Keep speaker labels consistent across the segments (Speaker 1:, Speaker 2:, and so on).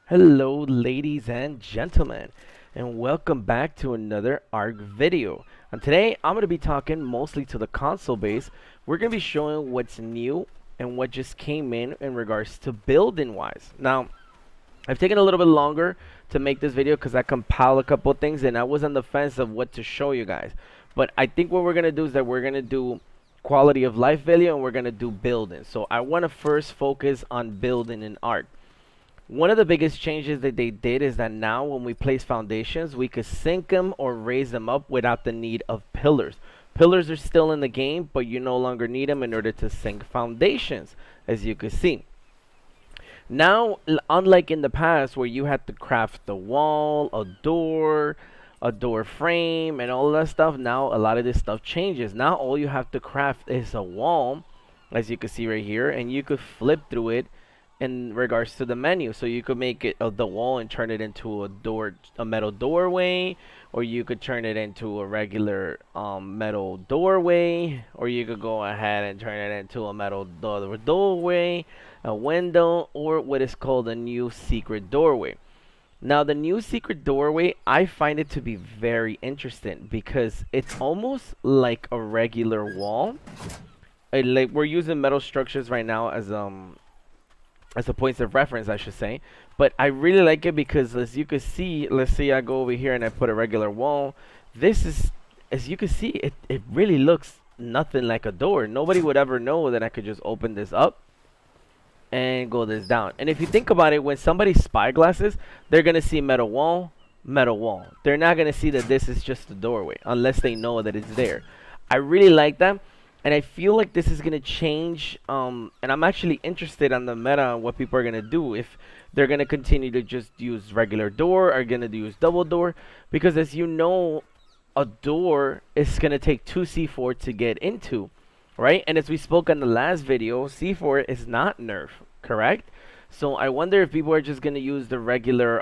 Speaker 1: Hello ladies and gentlemen, and welcome back to another ARK video. And today I'm going to be talking mostly to the console base. We're going to be showing what's new and what just came in regards to building wise. Now, I've taken a little bit longer to make this video because I compiled a couple of things and I was on the fence of what to show you guys. But I think what we're going to do is that we're going to do quality of life video and we're going to do building. So I want to first focus on building in ARK. One of the biggest changes that they did is that now when we place foundations, we could sink them or raise them up without the need of pillars. Pillars are still in the game, but you no longer need them in order to sink foundations, as you can see. Now, unlike in the past where you had to craft the wall, a door frame, and all that stuff, now a lot of this stuff changes. Now all you have to craft is a wall, as you can see right here, and you could flip through it in regards to the menu. So you could make it the wall and turn it into a metal doorway, or you could turn it into a regular metal doorway, or you could go ahead and turn it into a metal doorway, a window, or what is called a new secret doorway. Now the new secret doorway, I find it to be very interesting because it's almost like a regular wall. Like we're using metal structures right now as a points of reference, I should say. But I really like it because, as you can see, let's say I go over here and I put a regular wall. This is, as you can see, it really looks nothing like a door. Nobody would ever know that I could just open this up and go this down. And if you think about it, when somebody spyglasses, they're going to see metal wall, metal wall. They're not going to see that this is just a doorway unless they know that it's there. I really like that. And I feel like this is going to change, and I'm actually interested on the meta, what people are going to do. If they're going to continue to just use regular door, or going to use double door. Because as you know, a door is going to take 2 C4 to get into, right? And as we spoke on the last video, C4 is not nerf, correct? So I wonder if people are just going to use the regular,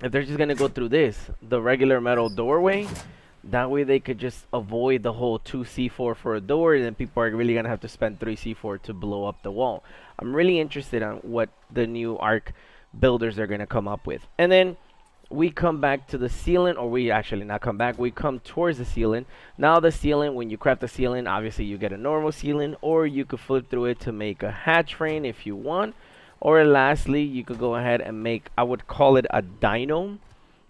Speaker 1: if they're just going to go through this, the regular metal doorway. That way they could just avoid the whole 2 C4 for a door, and then people are really going to have to spend 3 C4 to blow up the wall. I'm really interested on what the new ARK builders are going to come up with. And then we come back to the ceiling, or we actually not come back, we come towards the ceiling. Now the ceiling, when you craft the ceiling, obviously you get a normal ceiling, or you could flip through it to make a hatch frame if you want. Or lastly, you could go ahead and make, I would call it a dino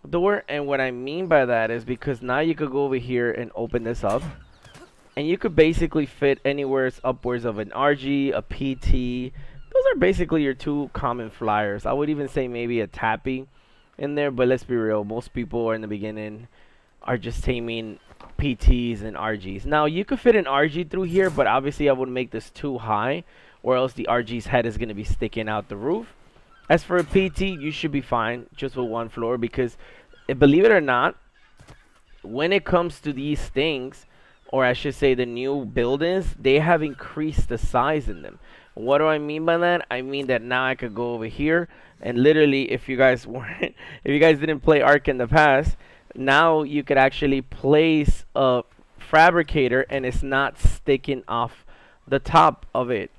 Speaker 1: door. And what I mean by that is because now you could go over here and open this up, and you could basically fit anywhere upwards of an RG, a PT. Those are basically your two common flyers. I would even say maybe a tappy in there, but let's be real, most people are in the beginning are just taming PTs and RGs. Now you could fit an RG through here, but obviously I would make this too high, or else the RG's head is going to be sticking out the roof. As for a PT, you should be fine just with one floor because, believe it or not, when it comes to these things, or I should say the new buildings, they have increased the size in them. What do I mean by that? I mean that now I could go over here and literally, if you guys weren't, if you guys didn't play ARK in the past, now you could actually place a fabricator and it's not sticking off the top of it.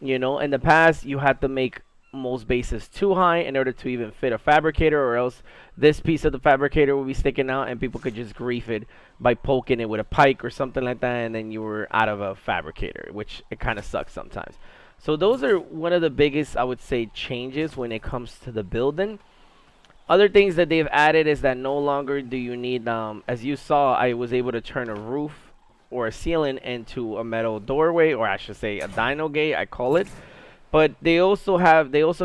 Speaker 1: You know, in the past you had to make most bases too high in order to even fit a fabricator, or else this piece of the fabricator will be sticking out and people could just grief it by poking it with a pike or something like that, and then you were out of a fabricator, which it kind of sucks sometimes. So those are one of the biggest, I would say, changes when it comes to the building. Other things that they've added is that no longer do you need, as you saw, I was able to turn a roof or a ceiling into a metal doorway, or I should say a dino gate, I call it. But they also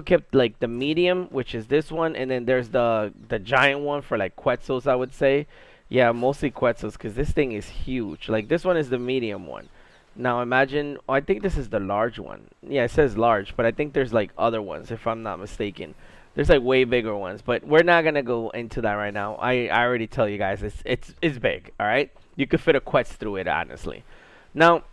Speaker 1: kept like the medium, which is this one, and then there's the giant one for like Quetzals, I would say. Yeah, mostly Quetzals, because this thing is huge. Like this one is the medium one. Now imagine, oh, I think this is the large one. Yeah, it says large, but I think there's like other ones if I'm not mistaken. There's like way bigger ones, but we're not gonna go into that right now. I already tell you guys it's big. All right, you could fit a Quetz through it, honestly. Now,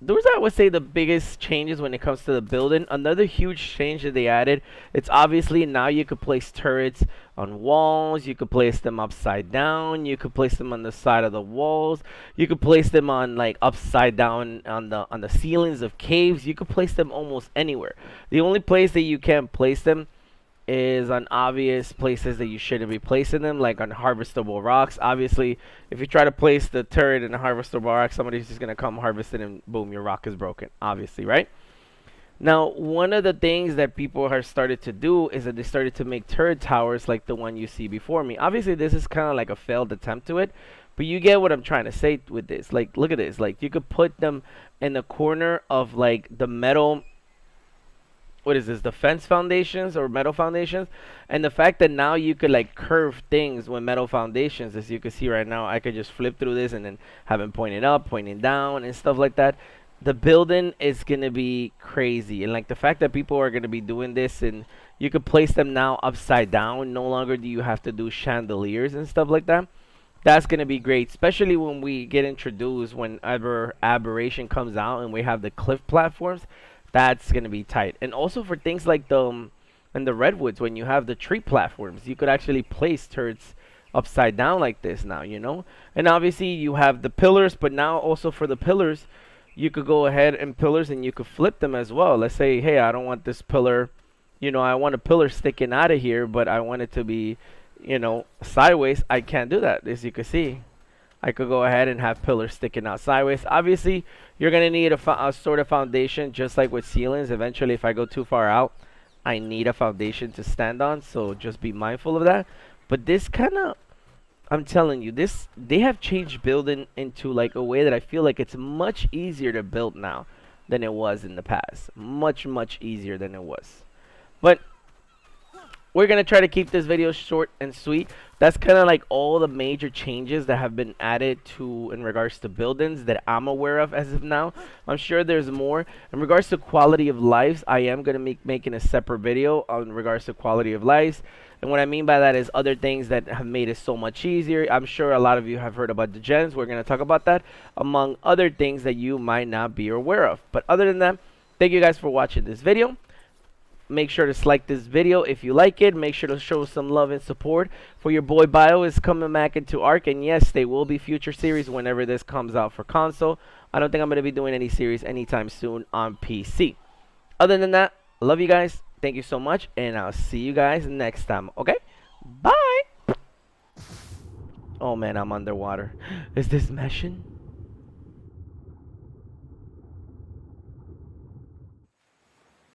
Speaker 1: those I would say the biggest changes when it comes to the building. Another huge change that they added, it's obviously now you could place turrets on walls, you could place them upside down, you could place them on the side of the walls, you could place them on like upside down on the ceilings of caves, you could place them almost anywhere. The only place that you can't place them is on obvious places that you shouldn't be placing them, like on harvestable rocks. Obviously, if you try to place the turret in a harvestable rock, somebody's just gonna come harvest it, and boom, your rock is broken. Obviously, right? Now, one of the things that people have started to do is that they started to make turret towers like the one you see before me. Obviously, this is kind of like a failed attempt to it, but you get what I'm trying to say with this. Like, look at this. Like, you could put them in the corner of like the metal, what is this, the fence foundations or metal foundations, and the fact that now you could like curve things with metal foundations, as you can see right now. I could just flip through this and then have them pointing up, pointing down, and stuff like that. The building is gonna be crazy, and like the fact that people are gonna be doing this, and you could place them now upside down. No longer do you have to do chandeliers and stuff like that. That's gonna be great, especially when we get introduced, whenever Aberration comes out and we have the cliff platforms. That's gonna be tight. And also for things like the in the redwoods, when you have the tree platforms, you could actually place turrets upside down like this now, you know. And obviously you have the pillars, but now also for the pillars, you could go ahead and pillars and you could flip them as well. Let's say, hey, I don't want this pillar, you know, I want a pillar sticking out of here, but I want it to be, you know, sideways. I can't do that, as you can see. I could go ahead and have pillars sticking out sideways. Obviously, you're going to need a sort of foundation, just like with ceilings. Eventually, if I go too far out, I need a foundation to stand on, so just be mindful of that. But this kind of, I'm telling you, this, they have changed building into like a way that I feel like it's much easier to build now than it was in the past. Much, much easier than it was. But we're going to try to keep this video short and sweet. That's kind of like all the major changes that have been added to in regards to buildings that I'm aware of as of now. I'm sure there's more. In regards to quality of lives, I am going to making a separate video on regards to quality of lives. And what I mean by that is other things that have made it so much easier. I'm sure a lot of you have heard about the gens. We're going to talk about that, among other things that you might not be aware of. But other than that, thank you guys for watching this video. Make sure to like this video if you like it. Make sure to show some love and support for your boy. Bio is coming back into ARK, and yes, there will be future series whenever this comes out for console. I don't think I'm going to be doing any series anytime soon on PC. Other than that, I love you guys. Thank you so much, and I'll see you guys next time. Okay? Bye! Oh man, I'm underwater. Is this meshing?